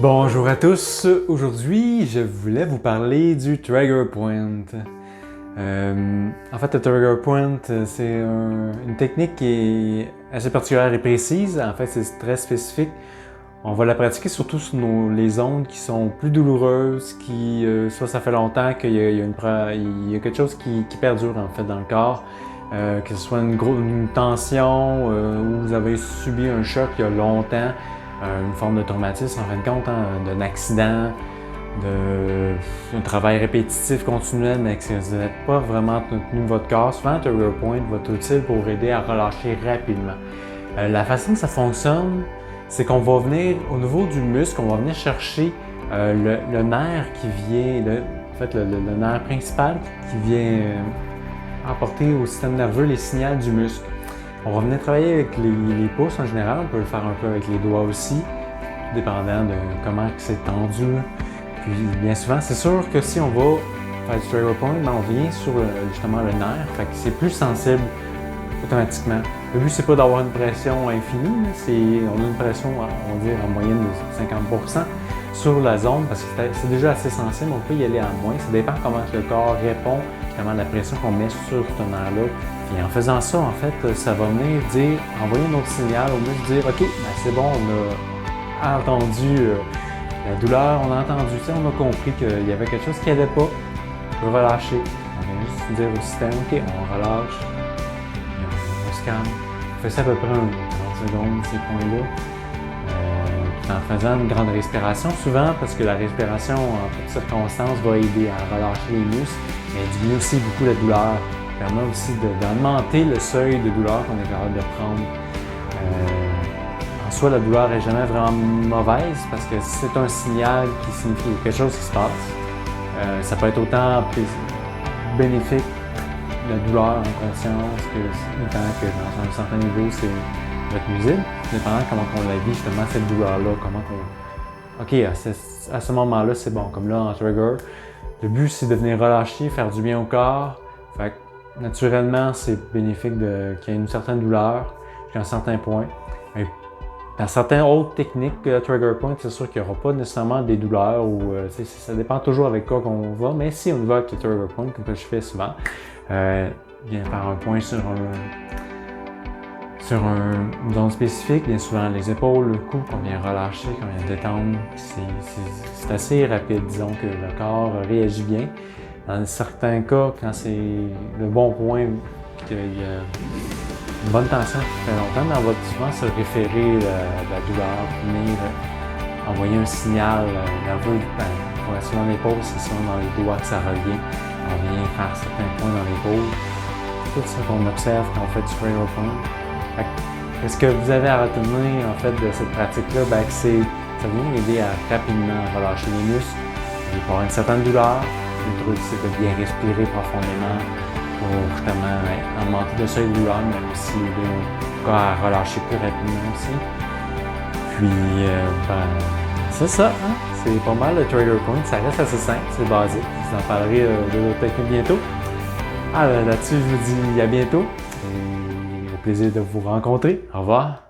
Bonjour à tous, aujourd'hui je voulais vous parler du trigger point. En fait, le trigger point, c'est une technique qui est assez particulière et précise. En fait, c'est très spécifique. On va la pratiquer surtout sur les zones qui sont plus douloureuses, soit ça fait longtemps qu'il y a quelque chose qui perdure en fait dans le corps, que ce soit une tension ou vous avez subi un choc il y a longtemps. Une forme de traumatisme en fin de compte, d'un accident, d'un travail répétitif continuel, mais que vous n'êtes pas vraiment tenu votre corps. Souvent, le trigger point va être utile pour aider à relâcher rapidement. La façon que ça fonctionne, c'est qu'on va venir, au niveau du muscle, on va venir chercher le nerf qui vient, le nerf principal qui vient apporter au système nerveux les signaux du muscle. On va venir travailler avec les pouces en général, on peut le faire un peu avec les doigts aussi, tout dépendant de comment c'est tendu. Puis bien souvent, c'est sûr que si on va faire du trigger point, on vient sur justement le nerf, fait que c'est plus sensible automatiquement. Le but, c'est pas d'avoir une pression infinie, on a une pression, on va dire, en moyenne de 50% sur la zone, parce que c'est déjà assez sensible, on peut y aller à moins. Ça dépend comment le corps répond, justement, la pression qu'on met sur ce nerf-là. Et en faisant ça, en fait, ça va venir envoyer un autre signal au muscle, dire OK, ben c'est bon, on a entendu la douleur, on a entendu ça, on a compris qu'il y avait quelque chose qui n'allait pas, on peut relâcher. On vient juste dire au système OK, on relâche, on se calme. On fait ça à peu près 30 secondes, ces points-là. Tout en faisant une grande respiration, souvent, parce que la respiration, en toutes circonstances, va aider à relâcher les muscles, mais elle diminue aussi beaucoup la douleur. Permet aussi d'augmenter le seuil de douleur qu'on est capable de prendre. En soi, la douleur n'est jamais vraiment mauvaise parce que c'est un signal qui signifie quelque chose qui se passe. Ça peut être autant bénéfique, la douleur en conscience, autant que dans un certain niveau, c'est votre nuisible. Dépendant comment on la vit, justement, cette douleur-là, OK, à ce moment-là, c'est bon. Comme là, en trigger, le but, c'est de venir relâcher, faire du bien au corps. Fait que, naturellement, c'est bénéfique qu'il y ait une certaine douleur jusqu'à un certain point. Et dans certaines autres techniques, trigger point, c'est sûr qu'il n'y aura pas nécessairement des douleurs ou ça dépend toujours avec quoi qu'on va. Mais si on va avec le trigger point, comme je fais souvent, vient faire un point sur une zone spécifique, bien souvent les épaules, le cou, qu'on vient relâcher, qu'on vient détendre. C'est assez rapide, disons que le corps réagit bien. Dans certains cas, quand c'est le bon point, puis qu'il y a une bonne tension qui fait longtemps, mais on va souvent se référer la douleur, venir envoyer un signal nerveux. Pour souvent l'épaule, c'est souvent dans les doigts que ça revient. On vient faire certains points dans l'épaule. Tout ça qu'on observe quand on fait du trigger point. Ce que vous avez à retenir en fait de cette pratique-là, ça vient aider à rapidement relâcher les muscles. Il peut y avoir une certaine douleur. Le truc, c'est de bien respirer profondément pour justement augmenter le seuil de douleur, mais aussi aider au corps à relâcher plus rapidement aussi. Puis, c'est ça, hein? C'est pas mal le trigger point. Ça reste assez simple, c'est basique. Je vous en parlerai de l'autre technique bientôt. Là-dessus, je vous dis à bientôt. Et au plaisir de vous rencontrer. Au revoir.